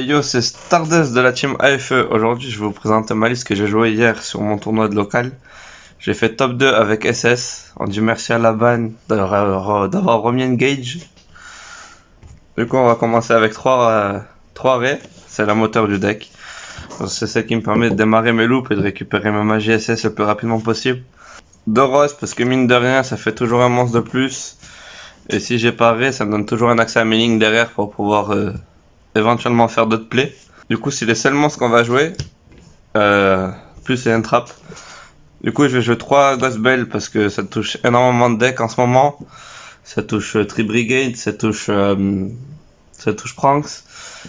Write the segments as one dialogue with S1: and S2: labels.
S1: yo, c'est Stardust de la team AFE. Aujourd'hui, je vais vous présenter ma liste que j'ai joué hier sur mon tournoi de local. J'ai fait top 2 avec SS. On dit merci à la ban d'avoir remis Engage. Du coup, on va commencer avec 3 raies. C'est la moteur du deck. C'est celle qui me permet de démarrer mes loops et de récupérer ma magie SS le plus rapidement possible. 2 roses, parce que mine de rien, ça fait toujours un monstre de plus. Et si j'ai pas raid, ça me donne toujours un accès à mes lignes derrière pour pouvoir éventuellement faire d'autres plays. Du coup, c'est les seuls monstres qu'on va jouer. Plus c'est un trap. Du coup, je vais jouer 3 Ghost Bell parce que ça touche énormément de decks en ce moment. Ça touche Tri-Brigade, ça touche Pranks.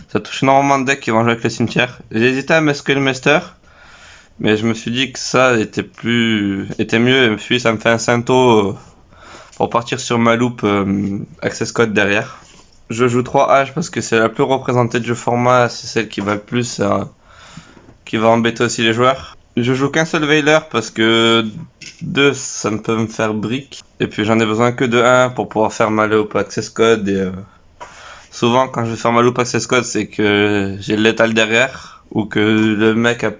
S1: Ça touche énormément de decks qui vont jouer avec le cimetière. J'ai hésité à mettre Skullmaster, mais je me suis dit que ça était mieux. Et puis ça me fait un Santo pour partir sur ma loop Access Code derrière. Je joue 3 H parce que c'est la plus représentée du format, c'est celle qui va le plus, qui va embêter aussi les joueurs. Je joue qu'un seul Veiler parce que 2 ça peut me faire brick. Et puis j'en ai besoin que de 1 pour pouvoir faire ma loop Access Code. Et souvent quand je vais faire ma loop Access Code, c'est que j'ai le létal derrière ou que le mec a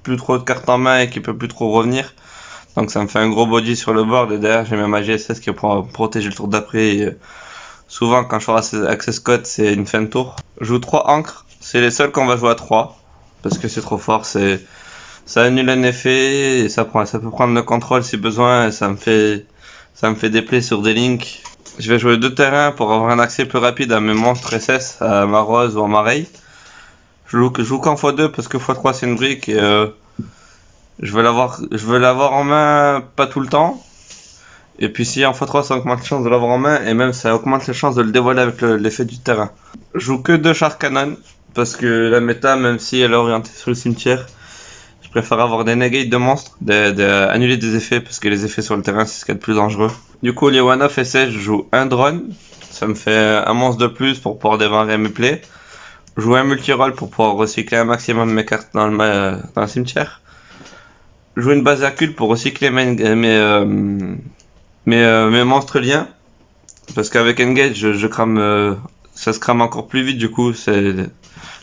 S1: plus trop de cartes en main et qu'il peut plus trop revenir. Donc ça me fait un gros body sur le board et derrière j'ai ma magie SS qui va protéger le tour d'après. Et souvent quand je ferai Access Code, c'est une fin de tour. Je joue 3 encres, c'est les seuls qu'on va jouer à 3 parce que c'est trop fort. Ça annule un effet et ça peut prendre le contrôle si besoin. Et ça me fait des plays sur des links. Je vais jouer 2 terrains pour avoir un accès plus rapide à mes monstres SS, à ma Rose ou à ma Ray. Je joue qu'en x2 parce que x3 c'est une brique et je veux l'avoir en main pas tout le temps. Et puis si en x3 ça augmente les chances de l'avoir en main et même ça augmente les chances de le dévoiler avec l'effet du terrain. Je joue que 2 Shark Cannon parce que la méta, même si elle est orientée sur le cimetière, je préfère avoir des negates de monstres, annuler des effets parce que les effets sur le terrain c'est ce qu'il y a de plus dangereux. Du coup, les one-off SS, je joue un drone, ça me fait un monstre de plus pour pouvoir démarrer mes plays. Je joue un multi-roll pour pouvoir recycler un maximum de mes cartes dans le cimetière. Je joue une basacule pour recycler mes monstres liens. Parce qu'avec Engage, je crame, ça se crame encore plus vite, du coup,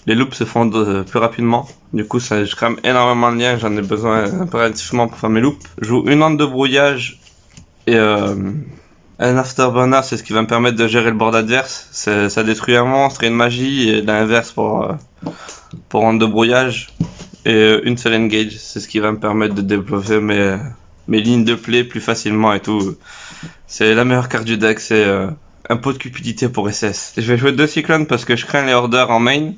S1: les loops se font plus rapidement. Du coup, je crame énormément de liens, j'en ai besoin impérativement pour faire mes loops. Je joue une onde de brouillage et un afterburner, c'est ce qui va me permettre de gérer le board adverse. Ça détruit un monstre et une magie, et l'inverse pour onde de brouillage. Et une seule engage, c'est ce qui va me permettre de développer mes lignes de play plus facilement et tout. C'est la meilleure carte du deck, c'est un pot de cupidité pour SS. Je vais jouer 2 cyclones parce que je crains les orders en main.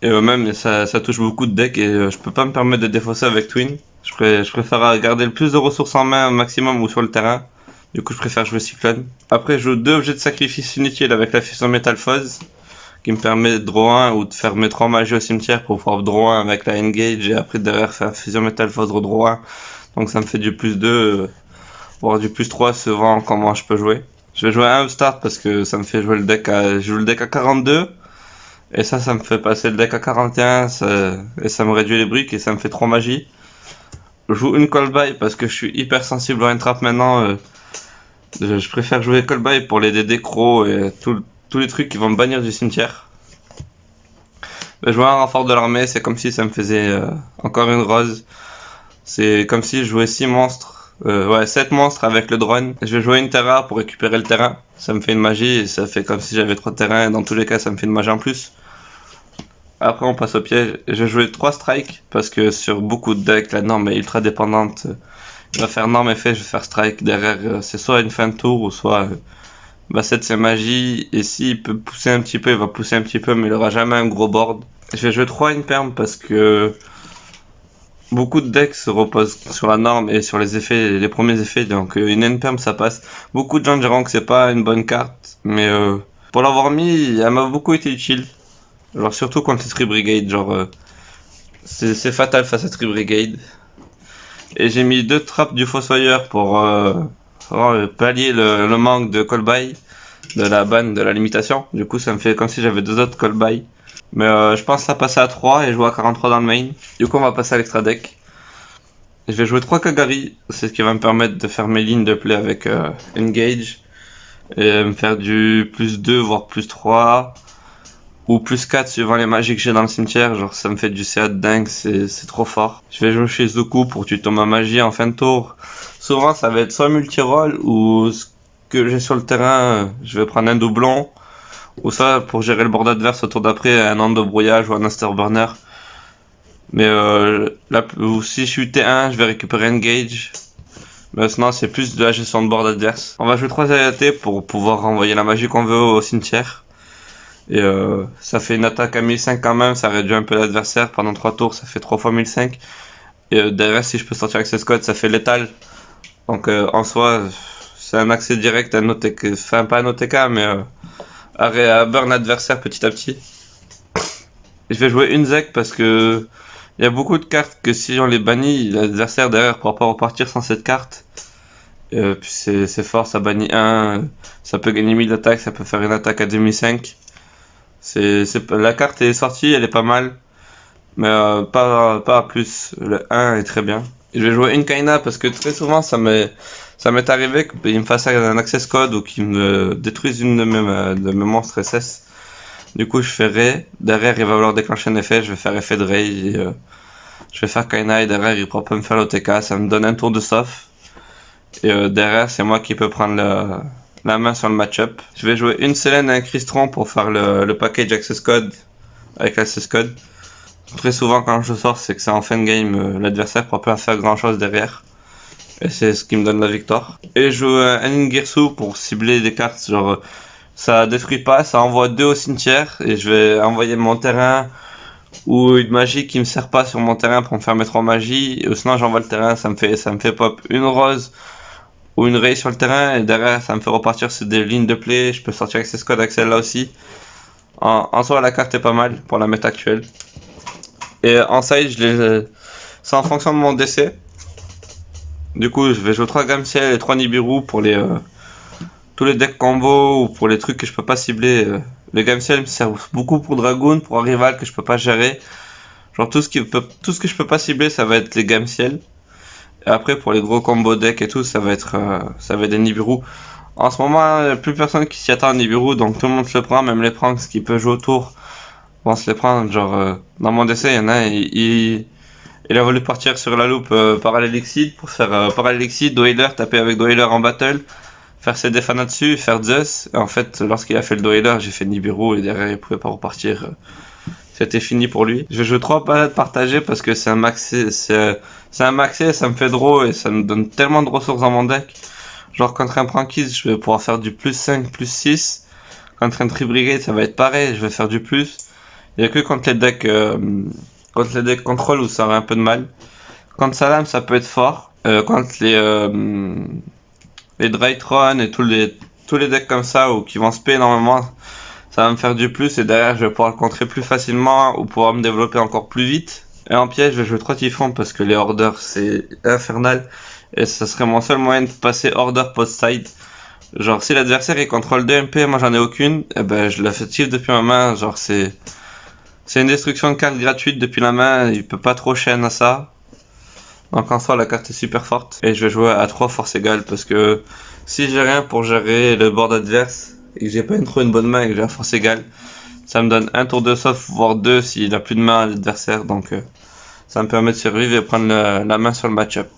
S1: Et même ça touche beaucoup de decks et je peux pas me permettre de défausser avec Twin. Je préfère garder le plus de ressources en main maximum ou sur le terrain. Du coup je préfère jouer cyclone. Après je joue 2 objets de sacrifice inutiles avec la fusion Metal Fuzz, qui me permet de draw 1 ou de faire mes 3 magies au cimetière pour pouvoir draw 1 avec la engage et après derrière faire fusion Metal Fuzz redraw 1. Donc ça me fait du plus 2 voire du plus 3 suivant comment je peux jouer. Je vais jouer un upstart parce que ça me fait jouer le deck je joue le deck à 42 et ça me fait passer le deck à 41 et ça me réduit les briques et ça me fait 3 magies. Je joue une call by parce que je suis hyper sensible à une trap maintenant. Je préfère jouer call by pour les DD crocs et tous les trucs qui vont me bannir du cimetière. Je vais jouer un renfort de l'armée, c'est comme si ça me faisait encore une rose. C'est comme si je jouais 7 monstres avec le drone. Je vais jouer une terra pour récupérer le terrain. Ça me fait une magie et ça fait comme si j'avais 3 terrains. Dans tous les cas, ça me fait une magie en plus. Après, on passe au piège. Je vais jouer 3 strikes parce que sur beaucoup de decks, la norme est ultra dépendante. Il va faire norme effet, je vais faire strike. Derrière, c'est soit une fin de tour ou soit 7 c'est magie. Et s'il peut pousser un petit peu, il va pousser un petit peu, mais il aura jamais un gros board. Je vais jouer 3 Imperm parce que beaucoup de decks se reposent sur la norme et sur les effets, les premiers effets, donc une Imperm ça passe. Beaucoup de gens diront que c'est pas une bonne carte, mais pour l'avoir mis, elle m'a beaucoup été utile. Genre surtout contre les Tri-Brigade, c'est fatal face à Tri-Brigade. Et j'ai mis 2 trappes du Fossoyeur pour pallier le manque de call by, de la ban, de la limitation. Du coup ça me fait comme si j'avais 2 autres call by. Mais je pense à passer à 3 et jouer à 43 dans le main. Du coup on va passer à l'extra deck. Je vais jouer 3 Kagari, c'est ce qui va me permettre de faire mes lignes de play avec Engage. Et me faire du plus 2 voire plus 3. ou plus 4 suivant les magies que j'ai dans le cimetière, genre ça me fait du CA de dingue, c'est trop fort. Je vais jouer chez Zuku pour tuer ma magie en fin de tour. Souvent ça va être soit multi-roll ou ce que j'ai sur le terrain, je vais prendre un doublon, ou ça pour gérer le board adverse au tour d'après, un endobrouillage ou un afterburner. Mais là, ou si je suis T1, je vais récupérer Engage. Mais sinon, c'est plus de la gestion de board adverse. On va jouer 3 AT pour pouvoir renvoyer la magie qu'on veut au cimetière. Et ça fait une attaque à 1005 quand même, ça réduit un peu l'adversaire. Pendant 3 tours, ça fait 3 fois 1005. Et derrière, si je peux sortir Access Code, ça fait létal. Donc en soi, c'est un accès direct à un OTK. Enfin, pas un OTK, mais à burn adversaire petit à petit. Et je vais jouer une ZEC parce que il y a beaucoup de cartes que si on les bannit, l'adversaire derrière pourra pas repartir sans cette carte. Puis c'est fort, ça bannit 1, ça peut gagner 1000 d'attaque, ça peut faire une attaque à 2005. La carte est sortie, elle est pas mal, mais pas plus. Le 1 est très bien. Et je vais jouer une Kaina parce que très souvent ça m'est arrivé qu'il me fasse un access code ou qu'il me détruise une de mes monstres SS. Du coup, je fais Ray. Derrière, il va vouloir déclencher un effet. Je vais faire effet de Ray. Et, je vais faire Kaina et derrière, il pourra pas me faire l'OTK. Ça me donne un tour de soft. Et derrière, c'est moi qui peux prendre la main sur le match-up. Je vais jouer une Selene et un Crystron pour faire le package Access Code avec Access Code. Très souvent, quand je sors, c'est que c'est en fin de game. L'adversaire pourra pas faire grand-chose derrière. Et c'est ce qui me donne la victoire. Et je joue un Ingirsu pour cibler des cartes genre... Ça détruit pas, ça envoie 2 au cimetière et je vais envoyer mon terrain ou une magie qui me sert pas sur mon terrain pour me faire mes 3 magies. Ou sinon j'envoie le terrain, ça me fait pop une rose ou une raye sur le terrain et derrière ça me fait repartir sur des lignes de play. Je peux sortir avec ces codes avec celle-là aussi. En soi la carte est pas mal pour la méta actuelle. Et en side c'est en fonction de mon décès. Du coup je vais jouer 3 Gamciel et 3 Nibiru pour tous les decks combo ou pour les trucs que je peux pas cibler. Les Gameciel me servent beaucoup pour Dragoon, pour un rival que je peux pas gérer. Genre tout ce que je peux pas cibler, ça va être les Gameciel. Et après pour les gros combo decks et tout, ça va être des Nibiru. En ce moment, y a plus personne qui s'y attend à Nibiru, donc tout le monde se le prend, même les pranks qui peut jouer autour vont se les prendre. Genre dans mon décès, il y en a, il a voulu partir sur la loupe Parallelixid pour faire Parallelixid, Dweller, taper avec Dweller en battle. Faire ses défans dessus, faire Zeus. Et en fait, lorsqu'il a fait le Dweller, j'ai fait Nibiru et derrière il pouvait pas repartir. C'était fini pour lui. Je joue 3 palettes partagées parce que c'est un maxé, ça me fait draw et ça me donne tellement de ressources dans mon deck. Genre contre un Prankis, je vais pouvoir faire du plus 5, plus 6. Contre un Tribrigade, ça va être pareil, je vais faire du plus. Il y a que contre les decks contrôle où ça aurait un peu de mal. Contre Salam, ça peut être fort. Contre les Drytron et tous les decks comme ça ou qui vont spé énormément, ça va me faire du plus et derrière je vais pouvoir le contrer plus facilement ou pouvoir me développer encore plus vite. Et en piège, je vais jouer 3 typhons parce que les orders c'est infernal et ça serait mon seul moyen de passer order post-side. Genre si l'adversaire il contrôle 2 MP, moi j'en ai aucune, et ben je la fais tif depuis ma main, genre c'est une destruction de carte gratuite depuis la main, il peut pas trop chaîne à ça. Donc en soi la carte est super forte et je vais jouer à 3 forces égales parce que si j'ai rien pour gérer le board adverse et que j'ai pas trop une bonne main et que j'ai la force égale, ça me donne un tour de soft voire 2 s'il a plus de main à l'adversaire, donc ça me permet de survivre et prendre la main sur le match-up.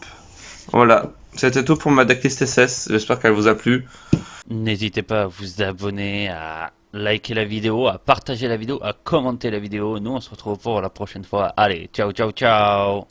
S1: Voilà, c'était tout pour ma decklist SS, j'espère qu'elle vous a plu.
S2: N'hésitez pas à vous abonner, à liker la vidéo, à partager la vidéo, à commenter la vidéo. Nous on se retrouve pour la prochaine fois. Allez, ciao ciao ciao.